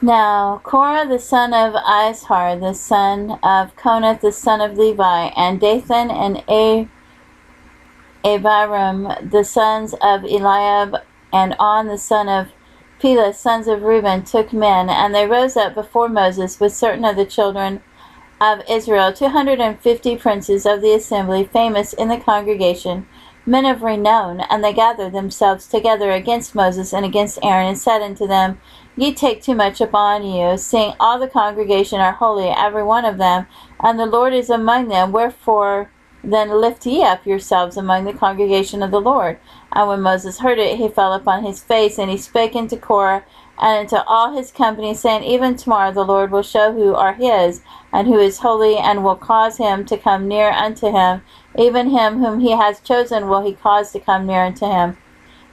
Now Korah the son of Izhar, the son of Konath, the son of Levi, and Dathan and Abiram, the sons of Eliab, and On, the son of Pelah, sons of Reuben, took men, and they rose up before Moses with certain of the children of Israel, 250 princes of the assembly, famous in the congregation, men of renown. And they gathered themselves together against Moses and against Aaron, and said unto them, Ye take too much upon you, seeing all the congregation are holy, every one of them, and the Lord is among them. Wherefore then lift ye up yourselves among the congregation of the Lord. And when Moses heard it, he fell upon his face, and he spake unto Korah and unto all his company, saying, Even tomorrow the Lord will show who are his, and who is holy, and will cause him to come near unto him. Even him whom he has chosen will he cause to come near unto him.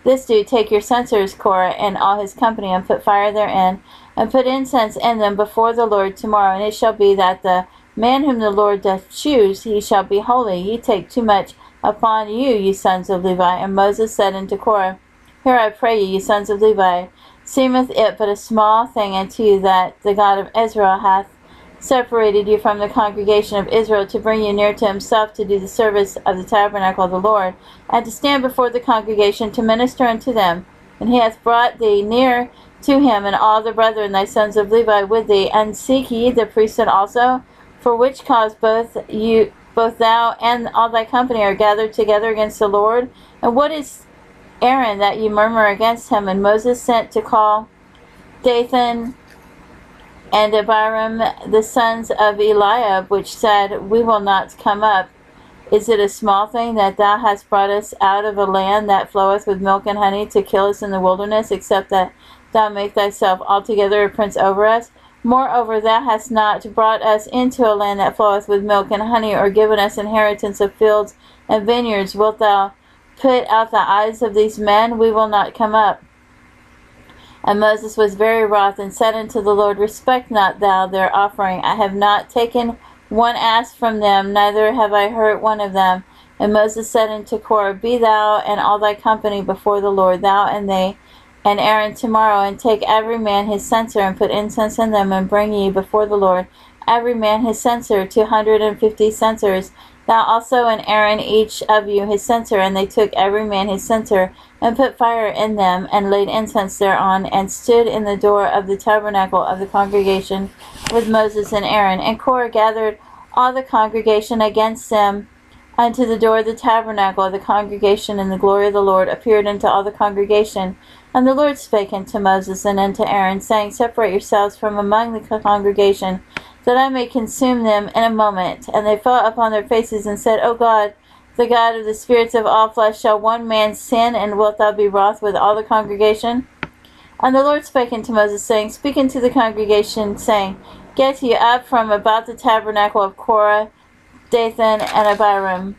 This do, take your censers, Korah, and all his company, and put fire therein, and put incense in them before the Lord tomorrow. And it shall be that the man whom the Lord doth choose, he shall be holy. Ye take too much upon you, ye sons of Levi. And Moses said unto Korah, Hear, I pray you, ye sons of Levi, seemeth it but a small thing unto you that the God of Israel hath separated you from the congregation of Israel, to bring you near to himself, to do the service of the tabernacle of the Lord, and to stand before the congregation to minister unto them. And he hath brought thee near to him, and all the brethren thy sons of Levi with thee. And seek ye the priesthood also, for which cause both thou and all thy company are gathered together against the Lord? And what is Aaron that ye murmur against him? And Moses sent to call Dathan and Abiram, the sons of Eliab, which said, We will not come up. Is it a small thing that thou hast brought us out of a land that floweth with milk and honey, to kill us in the wilderness, except that thou make thyself altogether a prince over us? Moreover, thou hast not brought us into a land that floweth with milk and honey, or given us inheritance of fields and vineyards. Wilt thou put out the eyes of these men? We will not come up. And Moses was very wroth, and said unto the Lord, Respect not thou their offering. I have not taken one ass from them, neither have I hurt one of them. And Moses said unto Korah, Be thou and all thy company before the Lord, thou and they, and Aaron tomorrow, and take every man his censer, and put incense in them, and bring ye before the Lord every man his censer, 250 censers. Thou also and Aaron, each of you his censer. And they took every man his censer, and put fire in them, and laid incense thereon, and stood in the door of the tabernacle of the congregation with Moses and Aaron. And Korah gathered all the congregation against them unto the door of the tabernacle of the congregation, and the glory of the Lord appeared unto all the congregation. And the Lord spake unto Moses and unto Aaron, saying, Separate yourselves from among the congregation, that I may consume them in a moment. And they fell upon their faces, and said, O God, the God of the spirits of all flesh, shall one man sin, and wilt thou be wroth with all the congregation? And the Lord spake unto Moses, saying, Speak unto the congregation, saying, Get ye up from about the tabernacle of Korah, Dathan, and Abiram.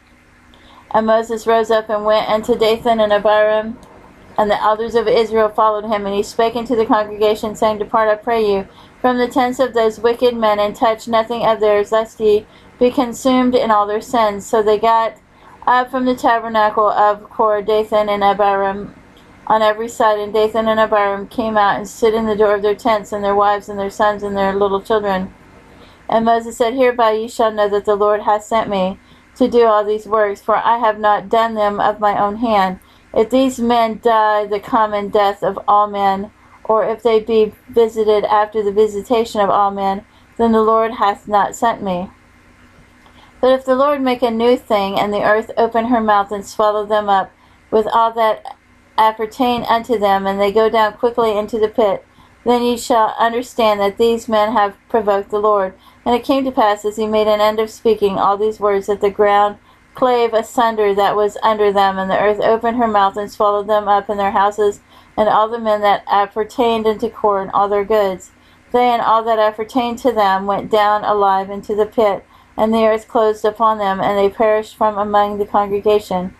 And Moses rose up and went unto Dathan and Abiram, and the elders of Israel followed him. And he spake unto the congregation, saying, Depart, I pray you, from the tents of those wicked men, and touch nothing of theirs, lest ye be consumed in all their sins. So they got up from the tabernacle of Korah, Dathan, and Abiram on every side. And Dathan and Abiram came out and stood in the door of their tents, and their wives and their sons and their little children. And Moses said, Hereby ye shall know that the Lord hath sent me to do all these works, for I have not done them of my own hand. If these men die the common death of all men, or if they be visited after the visitation of all men, then the Lord hath not sent me. But if the Lord make a new thing, and the earth open her mouth, and swallow them up with all that appertain unto them, and they go down quickly into the pit, then ye shall understand that these men have provoked the Lord. And it came to pass, as he made an end of speaking all these words, that the ground clave asunder that was under them, and the earth opened her mouth, and swallowed them up in their houses, and all the men that appertained unto Korah, and all their goods. They and all that appertained to them went down alive into the pit, and the earth closed upon them, and they perished from among the congregation.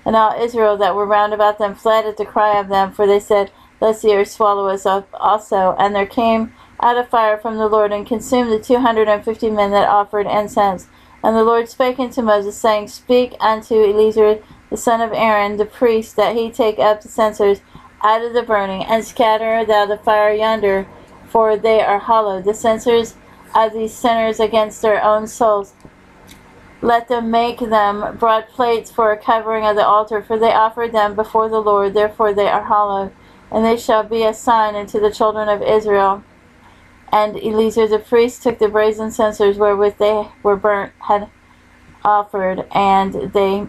And all Israel that were round about them fled at the cry of them, for they said, Lest the earth swallow us up also. And there came out a fire from the Lord, and consumed the 250 men that offered incense. And the Lord spake unto Moses, saying, Speak unto Eleazar the son of Aaron, the priest, that he take up the censers out of the burning, and scatter thou the fire yonder for they are hollow. The censers of these sinners against their own souls, let them make them broad plates for a covering of the altar, for they offered them before the Lord, therefore they are hollow, and they shall be a sign unto the children of Israel. And Eleazar the priest took the brazen censers wherewith they were burnt, had offered, and they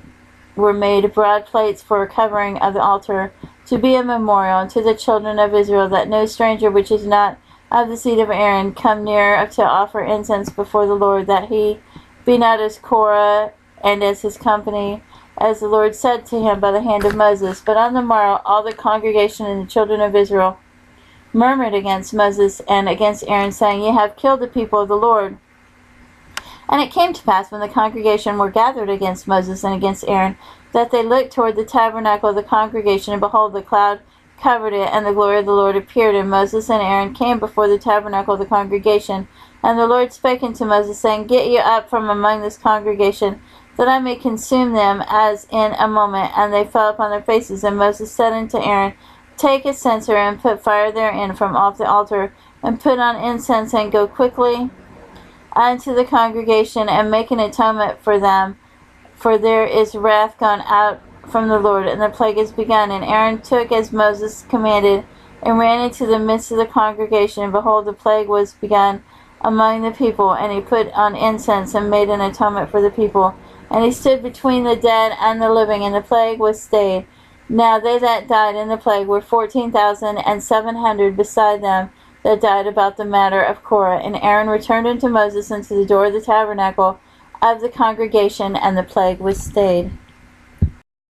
were made broad plates for a covering of the altar, to be a memorial unto the children of Israel, that no stranger which is not of the seed of Aaron come near to offer incense before the Lord, that he be not as Korah and as his company, as the Lord said to him by the hand of Moses. But on the morrow all the congregation and the children of Israel murmured against Moses and against Aaron, saying, Ye have killed the people of the Lord. And it came to pass, when the congregation were gathered against Moses and against Aaron, that they looked toward the tabernacle of the congregation, and behold, the cloud covered it, and the glory of the Lord appeared. And Moses and Aaron came before the tabernacle of the congregation. And the Lord spake unto Moses, saying, Get you up from among this congregation, that I may consume them as in a moment. And they fell upon their faces. And Moses said unto Aaron, Take a censer, and put fire therein from off the altar, and put on incense, and go quickly unto the congregation, and make an atonement for them, for there is wrath gone out from the Lord, and the plague is begun. And Aaron took as Moses commanded, and ran into the midst of the congregation, and behold, the plague was begun among the people, and he put on incense, and made an atonement for the people. And he stood between the dead and the living, and the plague was stayed. Now they that died in the plague were 14,700 beside them that died about the matter of Korah. And Aaron returned unto Moses unto the door of the tabernacle of the congregation, and the plague was stayed.